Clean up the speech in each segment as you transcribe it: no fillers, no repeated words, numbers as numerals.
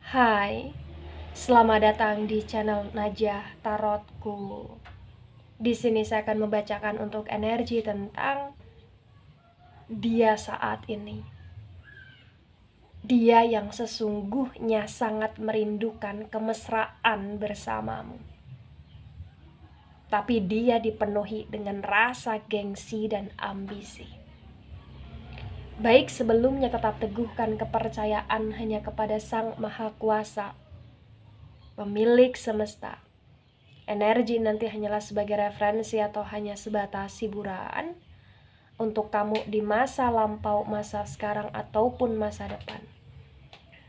Hai, selamat datang di channel Najah Tarotku. Di sini saya akan membacakan untuk energi tentang dia saat ini. Dia yang sesungguhnya sangat merindukan kemesraan bersamamu. Tapi dia dipenuhi dengan rasa gengsi dan ambisi. Baik sebelumnya tetap teguhkan kepercayaan hanya kepada Sang Maha Kuasa, pemilik semesta. Energi nanti hanyalah sebagai referensi atau hanya sebatas hiburan untuk kamu di masa lampau, masa sekarang, ataupun masa depan.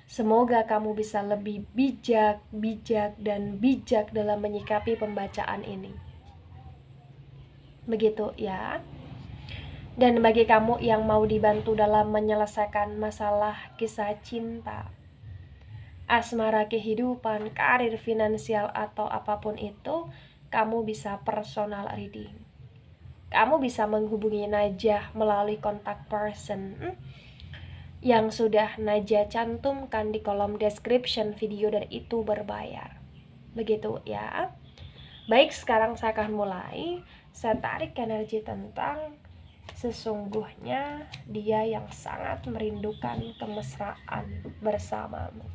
Semoga kamu bisa lebih bijak dalam menyikapi pembacaan ini. Begitu ya. Dan bagi kamu yang mau dibantu dalam menyelesaikan masalah kisah cinta, asmara, kehidupan, karir, finansial, atau apapun itu, kamu bisa personal reading. Kamu bisa menghubungi Najah melalui kontak person yang sudah Najah cantumkan di kolom description video, dan itu berbayar. Begitu ya. Baik, sekarang saya akan mulai. Saya tarik energi tentang sesungguhnya dia yang sangat merindukan kemesraan bersamamu.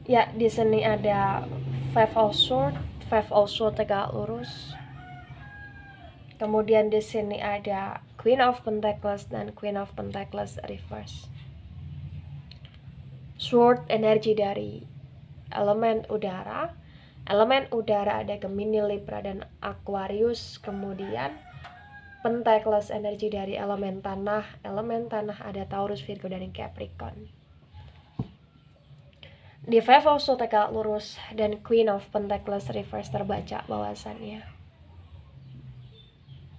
Ya, di sini ada Five of Swords tegak lurus. Kemudian di sini ada Queen of Pentacles dan Queen of Pentacles reverse. Sword energi dari elemen udara. Elemen udara ada Gemini, Libra, dan Aquarius. Kemudian Pentacles energi dari elemen tanah. Elemen tanah ada Taurus, Virgo, dan Capricorn. Di Five of Swords tegak lurus dan Queen of Pentacles reverse terbaca bahwasannya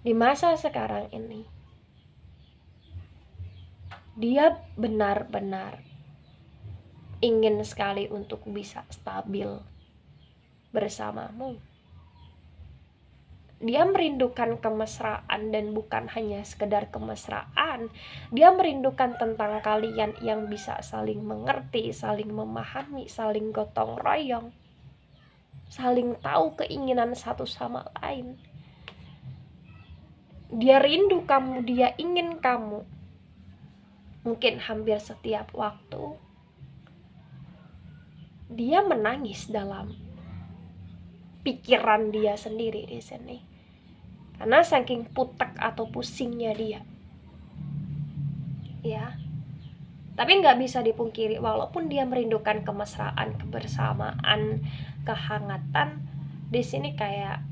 di masa sekarang ini dia benar-benar ingin sekali untuk bisa stabil bersamamu. Dia merindukan kemesraan, dan bukan hanya sekedar kemesraan. Dia merindukan tentang kalian yang bisa saling mengerti, saling memahami, saling gotong royong, saling tahu keinginan satu sama lain. Dia rindu kamu, dia ingin kamu. Mungkin hampir setiap waktu dia menangis dalam pikiran dia sendiri di sini. Karena saking putek atau pusingnya dia. Ya. Tapi nggak bisa dipungkiri, walaupun dia merindukan kemesraan, kebersamaan, kehangatan, di sini kayak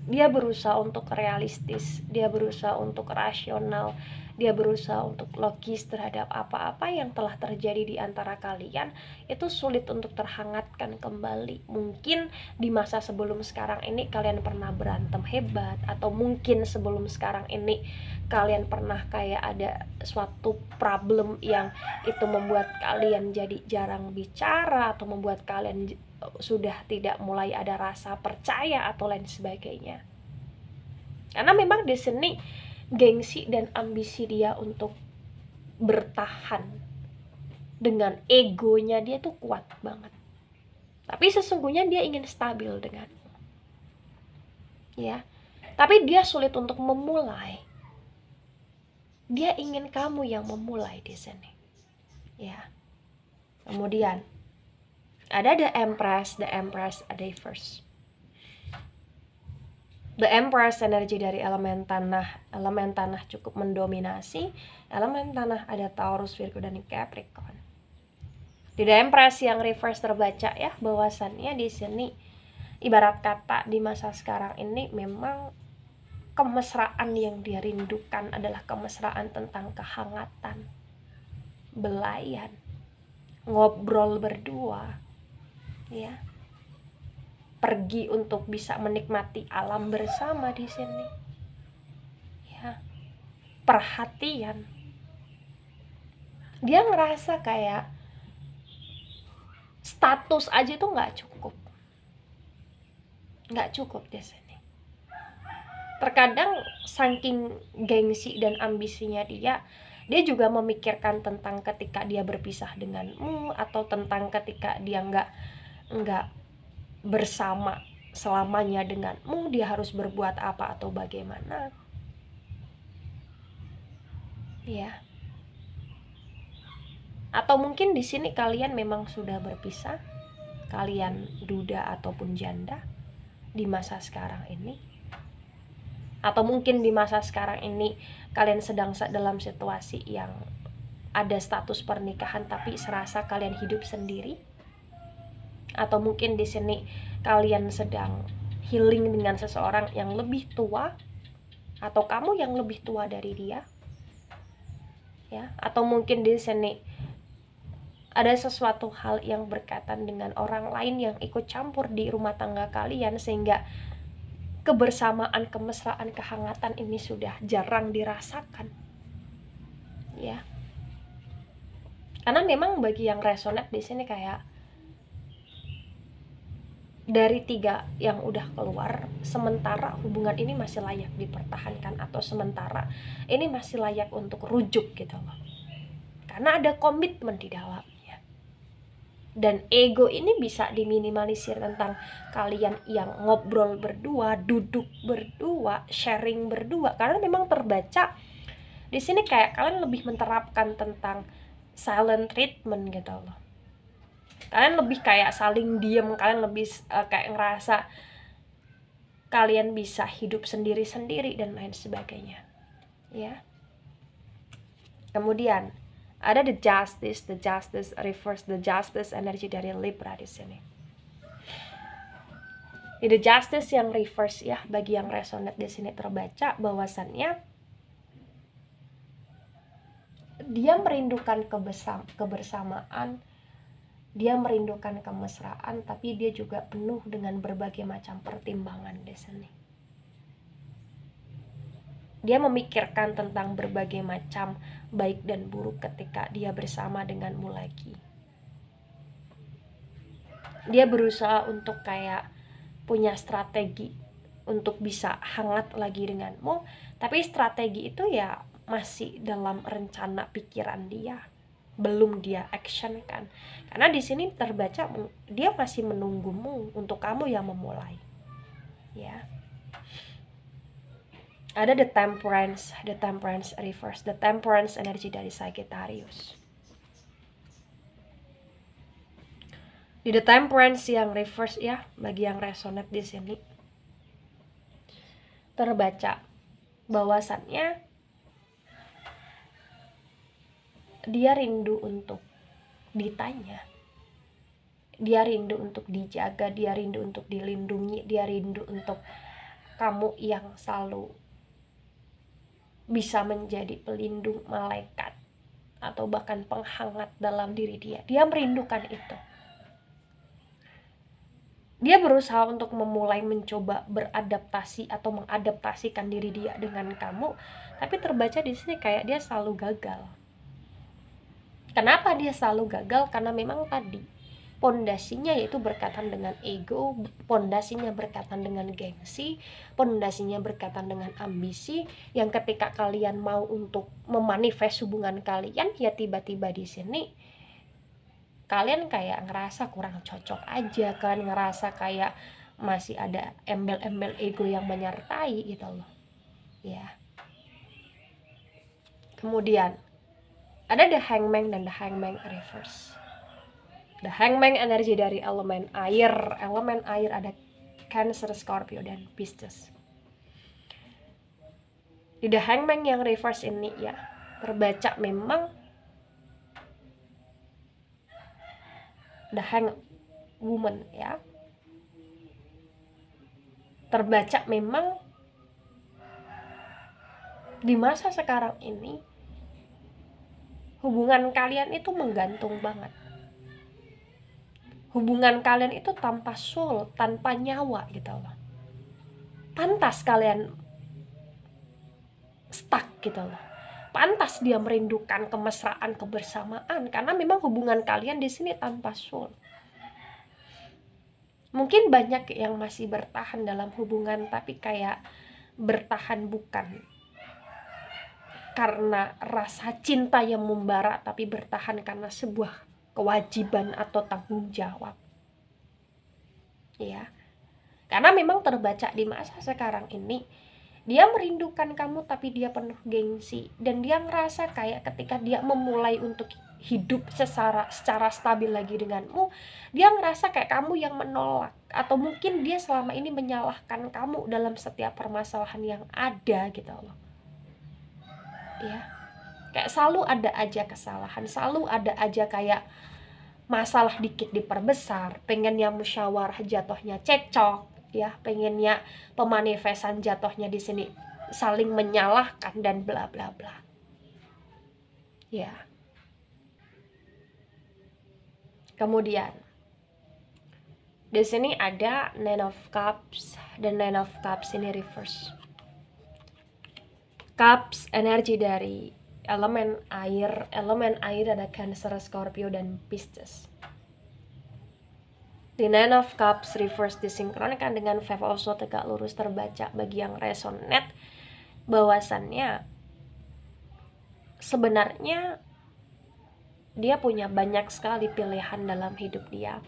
dia berusaha untuk realistis, dia berusaha untuk rasional, dia berusaha untuk logis terhadap apa-apa yang telah terjadi di antara kalian. Itu sulit untuk terhangatkan kembali. Mungkin di masa sebelum sekarang ini kalian pernah berantem hebat, atau mungkin sebelum sekarang ini kalian pernah kayak ada suatu problem yang itu membuat kalian jadi jarang bicara, atau membuat kalian sudah tidak mulai ada rasa percaya atau lain sebagainya. Karena memang di sini gengsi dan ambisi dia untuk bertahan dengan egonya dia tuh kuat banget. Tapi sesungguhnya dia ingin stabil dengan, ya. Tapi dia sulit untuk memulai. Dia ingin kamu yang memulai di sini, ya. Kemudian ada The Empress reverse. The Empress energi dari elemen tanah. Elemen tanah cukup mendominasi. Elemen tanah ada Taurus, Virgo, dan Capricorn. Di The Empress yang reverse terbaca ya, bahwasannya di sini ibarat kata di masa sekarang ini memang kemesraan yang dia rindukan adalah kemesraan tentang kehangatan, belayan, ngobrol berdua, ya. pergi untuk bisa menikmati alam bersama di sini. Ya, perhatian. Dia ngerasa kayak status aja tuh nggak cukup di sini. Terkadang saking gengsi dan ambisinya dia juga memikirkan tentang ketika dia berpisah denganmu, atau tentang ketika dia nggak bersama selamanya denganmu, dia harus berbuat apa atau bagaimana. Ya. Atau mungkin di sini kalian memang sudah berpisah, kalian duda ataupun janda di masa sekarang ini. Atau mungkin di masa sekarang ini kalian sedang dalam situasi yang ada status pernikahan tapi serasa kalian hidup sendiri. Atau mungkin di sini kalian sedang healing dengan seseorang yang lebih tua, atau kamu yang lebih tua dari dia. Ya, atau mungkin di sini ada sesuatu hal yang berkaitan dengan orang lain yang ikut campur di rumah tangga kalian, sehingga kebersamaan, kemesraan, kehangatan ini sudah jarang dirasakan. Ya. Karena memang bagi yang resonate di sini kayak dari 3 yang udah keluar, sementara hubungan ini masih layak dipertahankan, atau sementara ini masih layak untuk rujuk gitu loh. Karena ada komitmen di dalamnya. Dan ego ini bisa diminimalisir tentang kalian yang ngobrol berdua, duduk berdua, sharing berdua. Karena memang terbaca di sini kayak kalian lebih menerapkan tentang silent treatment gitu loh. Kalian lebih kayak saling diem, kalian lebih kayak ngerasa kalian bisa hidup sendiri-sendiri dan lain sebagainya. Ya. Kemudian ada the justice reverse, the justice energi dari Libra di sini. Di the justice yang reverse ya, bagi yang resonate di sini terbaca bahwasannya dia merindukan kebersamaan, dia merindukan kemesraan, tapi dia juga penuh dengan berbagai macam pertimbangan di sini. Dia memikirkan tentang berbagai macam baik dan buruk ketika dia bersama denganmu lagi. Dia berusaha untuk kayak punya strategi untuk bisa hangat lagi denganmu, tapi strategi itu ya masih dalam rencana pikiran dia, belum dia action kan. Karena di sini terbaca dia masih menunggumu untuk kamu yang memulai. Ya. Ada the temperance reverse, the temperance energi dari Sagittarius. Di the temperance yang reverse ya, bagi yang resonate di sini terbaca bahwasannya dia rindu untuk ditanya, dia rindu untuk dijaga, dia rindu untuk dilindungi, dia rindu untuk kamu yang selalu bisa menjadi pelindung, malaikat, atau bahkan penghangat dalam diri dia. Dia merindukan itu. Dia berusaha untuk memulai mencoba beradaptasi atau mengadaptasikan diri dia dengan kamu, tapi terbaca di sini kayak dia selalu gagal. Kenapa dia selalu gagal? Karena memang tadi pondasinya yaitu berkaitan dengan ego, pondasinya berkaitan dengan gengsi, pondasinya berkaitan dengan ambisi, yang ketika kalian mau untuk memanifest hubungan kalian, ya tiba-tiba di sini kalian kayak ngerasa kurang cocok aja, kalian ngerasa kayak masih ada embel-embel ego yang menyertai gitu loh. Ya. Kemudian ada the hangman dan the hangman reverse. The hangman energi dari elemen air. Elemen air ada Cancer, Scorpio, dan Pisces. Di the hangman yang reverse ini ya, terbaca memang the hang woman ya. Terbaca memang di masa sekarang ini hubungan kalian itu menggantung banget. hubungan kalian itu tanpa soul, tanpa nyawa gitu loh. Pantas kalian stuck gitu loh. Pantas dia merindukan kemesraan, kebersamaan, karena memang hubungan kalian di sini tanpa soul. Mungkin banyak yang masih bertahan dalam hubungan, tapi kayak bertahan bukan karena rasa cinta yang membara, tapi bertahan karena sebuah kewajiban atau tanggung jawab. Ya. Karena memang terbaca di masa sekarang ini, dia merindukan kamu tapi dia penuh gengsi, dan dia ngerasa kayak ketika dia memulai untuk hidup secara stabil lagi denganmu, dia ngerasa kayak kamu yang menolak, atau mungkin dia selama ini menyalahkan kamu dalam setiap permasalahan yang ada gitu loh. Ya. Kayak selalu ada aja kesalahan, selalu ada aja kayak masalah dikit diperbesar, pengennya musyawarah jatuhnya cekcok, ya, pengennya pemanifestan jatuhnya di sini saling menyalahkan dan bla bla bla. Ya. Kemudian di sini ada Nine of Cups, dan Nine of Cups ini reverse. Cups energi dari elemen air ada Cancer, Scorpio, dan Pisces. The Nine of Cups reverse disinkronkan dengan Five of Swords tegak lurus, terbaca bagi yang resonate bahwasannya sebenarnya dia punya banyak sekali pilihan dalam hidup dia.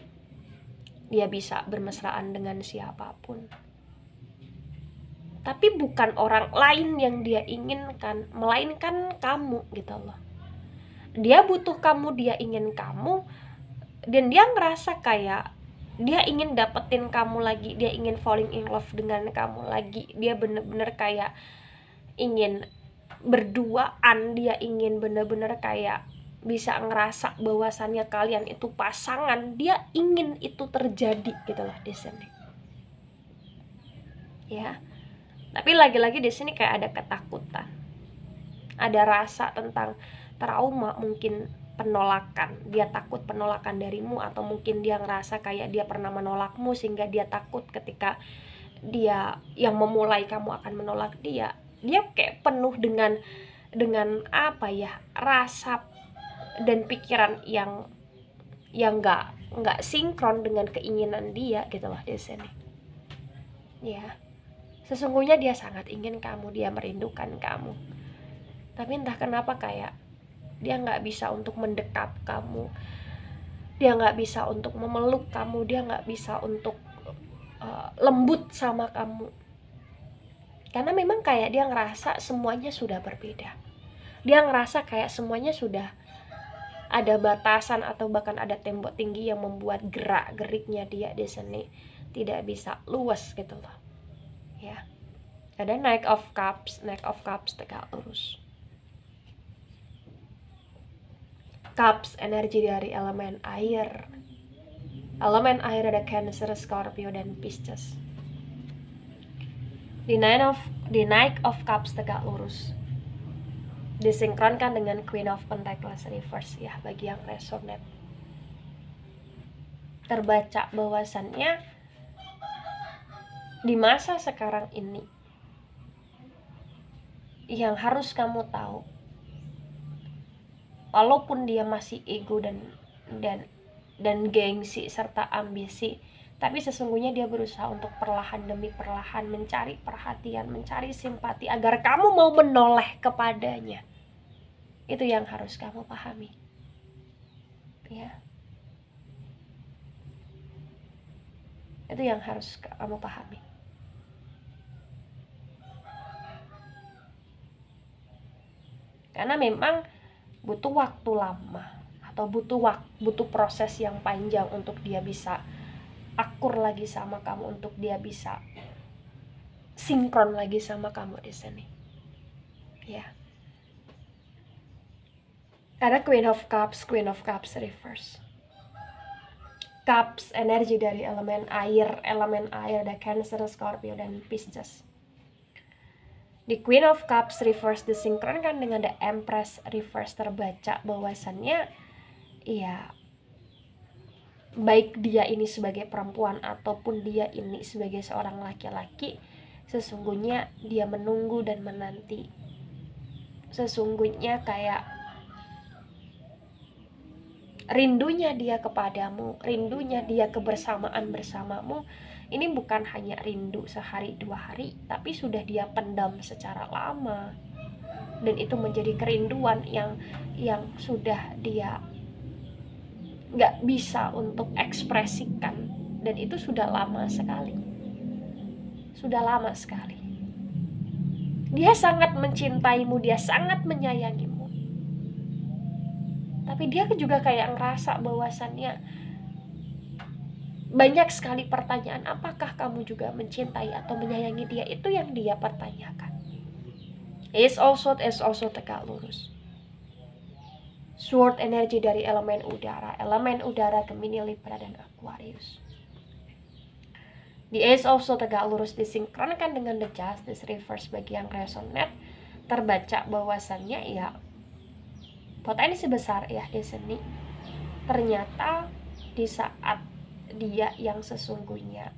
Dia bisa bermesraan dengan siapapun, tapi bukan orang lain yang dia inginkan, melainkan kamu gitu loh. Dia butuh kamu, dia ingin kamu, dan dia ngerasa kayak dia ingin dapetin kamu lagi, dia ingin falling in love dengan kamu lagi, dia bener-bener kayak ingin berduaan, dia ingin bener-bener kayak bisa ngerasa bahwasannya kalian itu pasangan, dia ingin itu terjadi gitu loh di sini. Ya. Tapi lagi-lagi di sini kayak ada ketakutan. Ada rasa tentang trauma, mungkin penolakan. Dia takut penolakan darimu, atau mungkin dia ngerasa kayak dia pernah menolakmu sehingga dia takut ketika dia yang memulai kamu akan menolak dia. Dia kayak penuh dengan apa ya, rasa dan pikiran yang nggak sinkron dengan keinginan dia gitu loh di sini. Ya. Sesungguhnya dia sangat ingin kamu, dia merindukan kamu. Tapi entah kenapa kayak dia nggak bisa untuk mendekap kamu, dia nggak bisa untuk memeluk kamu, dia nggak bisa untuk lembut sama kamu. Karena memang kayak dia ngerasa semuanya sudah berbeda. Dia ngerasa kayak semuanya sudah ada batasan atau bahkan ada tembok tinggi yang membuat gerak-geriknya dia di sini tidak bisa luas gitu loh. Ya. Ada Knight of Cups tegak lurus. Cups energi dari elemen air. Elemen air ada Cancer, Scorpio, dan Pisces. The Knight of Cups tegak lurus disinkronkan dengan Queen of Pentacles reverse, ya, bagi yang resonate. Terbaca bahwasannya di masa sekarang ini yang harus kamu tahu, walaupun dia masih ego dan gengsi serta ambisi, tapi sesungguhnya dia berusaha untuk perlahan demi perlahan mencari perhatian, mencari simpati agar kamu mau menoleh kepadanya. Itu yang harus kamu pahami. Ya. Itu yang harus kamu pahami. Karena memang butuh waktu lama atau butuh proses yang panjang untuk dia bisa akur lagi sama kamu, untuk dia bisa sinkron lagi sama kamu di sini. Ya. Ada Queen of Cups reverse. Cups energi dari elemen air ada Cancer, Scorpio, dan Pisces. Di Queen of Cups reverse disinkronkan dengan The Empress reverse, terbaca bahwasannya ya baik dia ini sebagai perempuan ataupun dia ini sebagai seorang laki-laki, sesungguhnya dia menunggu dan menanti. Sesungguhnya kayak rindunya dia kepadamu, rindunya dia kebersamaan bersamamu, ini bukan hanya rindu sehari 2 hari, tapi sudah dia pendam secara lama. Dan itu menjadi kerinduan yang sudah dia gak bisa untuk ekspresikan. Dan itu sudah lama sekali. Sudah lama sekali. Dia sangat mencintaimu, dia sangat menyayangimu. Tapi dia juga kayak ngerasa bahwasannya banyak sekali pertanyaan, apakah kamu juga mencintai atau menyayangi dia? Itu yang dia pertanyakan. Is also tegak lurus. Sword energi dari elemen udara Gemini, Libra, dan Aquarius. The Ace also tegak lurus disinkronkan dengan the Justice reverse. Bagi yang resonate, terbaca bahwasannya ya potensi besar ya di sini. Ternyata di saat dia yang sesungguhnya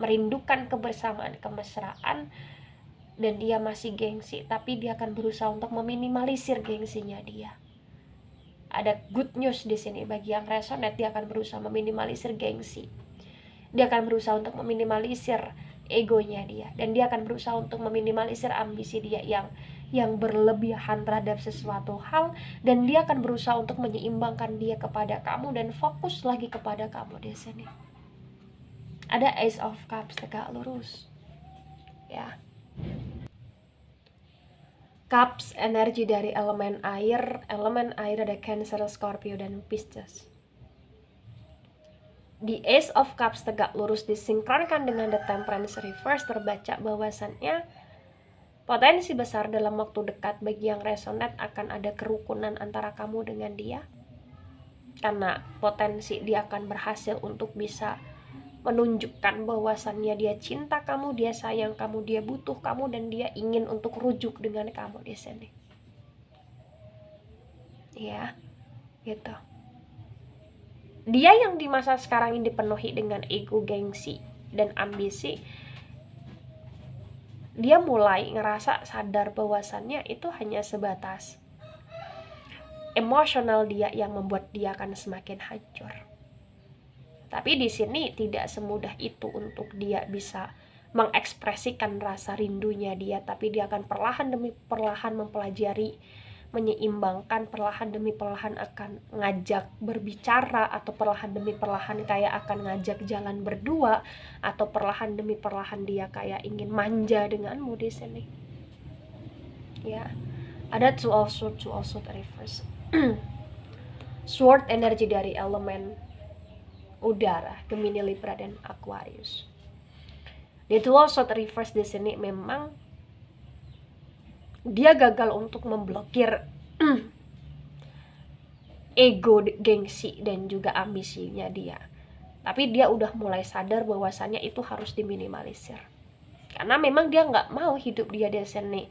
merindukan kebersamaan, kemesraan, dan dia masih gengsi, tapi dia akan berusaha untuk meminimalisir gengsinya dia. Ada good news di sini bagi yang resonate, dia akan berusaha meminimalisir gengsi. Dia akan berusaha untuk meminimalisir egonya dia, dan dia akan berusaha untuk meminimalisir ambisi dia yang berlebihan terhadap sesuatu hal, dan dia akan berusaha untuk menyeimbangkan dia kepada kamu dan fokus lagi kepada kamu di sini. Ada Ace of Cups tegak lurus. Ya. Cups energi dari elemen air ada Cancer, Scorpio, dan Pisces. Di Ace of Cups tegak lurus disinkronkan dengan the Temperance reverse, terbaca bahwasannya potensi besar dalam waktu dekat bagi yang resonate akan ada kerukunan antara kamu dengan dia, karena potensi dia akan berhasil untuk bisa menunjukkan bahwasannya dia cinta kamu, dia sayang kamu, dia butuh kamu, dan dia ingin untuk rujuk dengan kamu di sini. Ya, gitu. Dia yang di masa sekarang ini dipenuhi dengan ego, gengsi, dan ambisi. Dia mulai ngerasa sadar bahwasannya itu hanya sebatas emosional dia yang membuat dia akan semakin hancur. Tapi di sini tidak semudah itu untuk dia bisa mengekspresikan rasa rindunya dia, tapi dia akan perlahan demi perlahan mempelajari, menyeimbangkan, perlahan demi perlahan akan ngajak berbicara, atau perlahan demi perlahan kayak akan ngajak jalan berdua, atau perlahan demi perlahan dia kayak ingin manja denganmu di sini. Ya, ada two of swords reverse. Sword energi dari elemen udara, Gemini, Libra, dan Aquarius. The two of swords reverse di sini memang dia gagal untuk memblokir ego, gengsi, dan juga ambisinya dia. Tapi dia udah mulai sadar bahwasannya itu harus diminimalisir. Karena memang dia nggak mau hidup dia di sini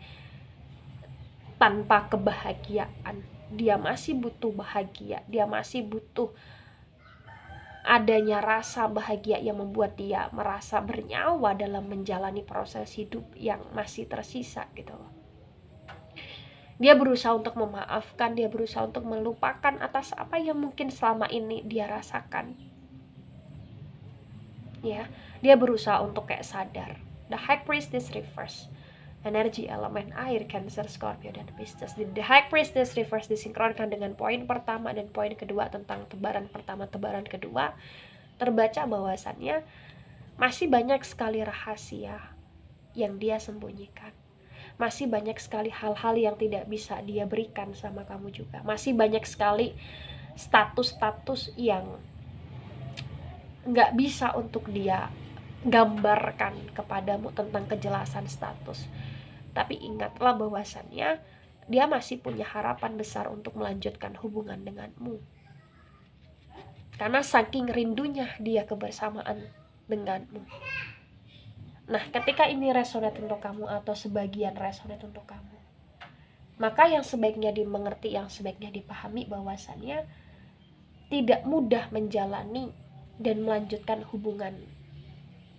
tanpa kebahagiaan. Dia masih butuh bahagia, dia masih butuh adanya rasa bahagia yang membuat dia merasa bernyawa dalam menjalani proses hidup yang masih tersisa gitu loh. Dia berusaha untuk memaafkan, dia berusaha untuk melupakan atas apa yang mungkin selama ini dia rasakan. Ya, dia berusaha untuk kayak sadar. The High Priestess reverse, energi elemen air, Cancer, Scorpio, dan Pisces. The High Priestess reverse disinkronkan dengan poin pertama dan poin kedua tentang tebaran pertama, tebaran kedua. Terbaca bahwasannya masih banyak sekali rahasia yang dia sembunyikan. Masih banyak sekali hal-hal yang tidak bisa dia berikan sama kamu juga. Masih banyak sekali status-status yang gak bisa untuk dia gambarkan kepadamu tentang kejelasan status. Tapi ingatlah bahwasannya dia masih punya harapan besar untuk melanjutkan hubungan denganmu. Karena saking rindunya dia kebersamaan denganmu. Nah, ketika ini resonate untuk kamu atau sebagian resonate untuk kamu, maka yang sebaiknya dimengerti, yang sebaiknya dipahami bahwasannya tidak mudah menjalani dan melanjutkan hubungan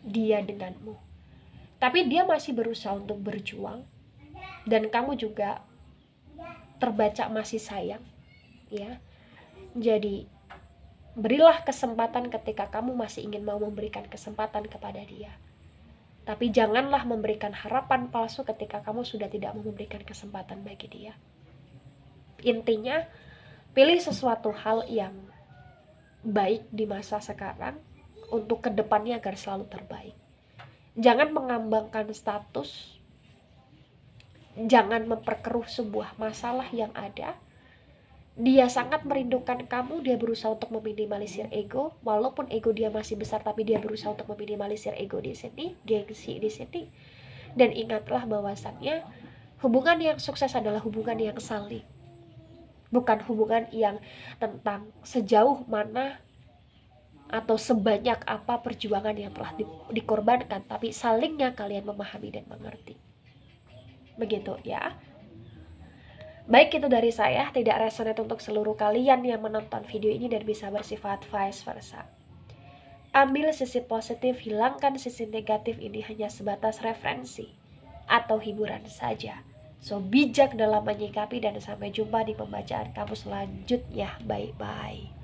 dia denganmu. Tapi dia masih berusaha untuk berjuang, dan kamu juga terbaca masih sayang, ya. Jadi berilah kesempatan ketika kamu masih ingin mau memberikan kesempatan kepada dia. Tapi janganlah memberikan harapan palsu ketika kamu sudah tidak mau memberikan kesempatan bagi dia. Intinya, pilih sesuatu hal yang baik di masa sekarang untuk kedepannya agar selalu terbaik. Jangan mengambangkan status, jangan memperkeruh sebuah masalah yang ada. Dia sangat merindukan kamu, dia berusaha untuk meminimalisir ego, walaupun ego dia masih besar, tapi dia berusaha untuk meminimalisir ego di sini, gengsi di sini. Dan ingatlah bahwasannya hubungan yang sukses adalah hubungan yang saling, bukan hubungan yang tentang sejauh mana atau sebanyak apa perjuangan yang telah dikorbankan, tapi salingnya kalian memahami dan mengerti. Begitu ya. Baik, itu dari saya, tidak resonate untuk seluruh kalian yang menonton video ini dan bisa bersifat vice versa. Ambil sisi positif, hilangkan sisi negatif, ini hanya sebatas referensi atau hiburan saja. So, bijak dalam menyikapi dan sampai jumpa di pembacaan kamu selanjutnya. Bye-bye.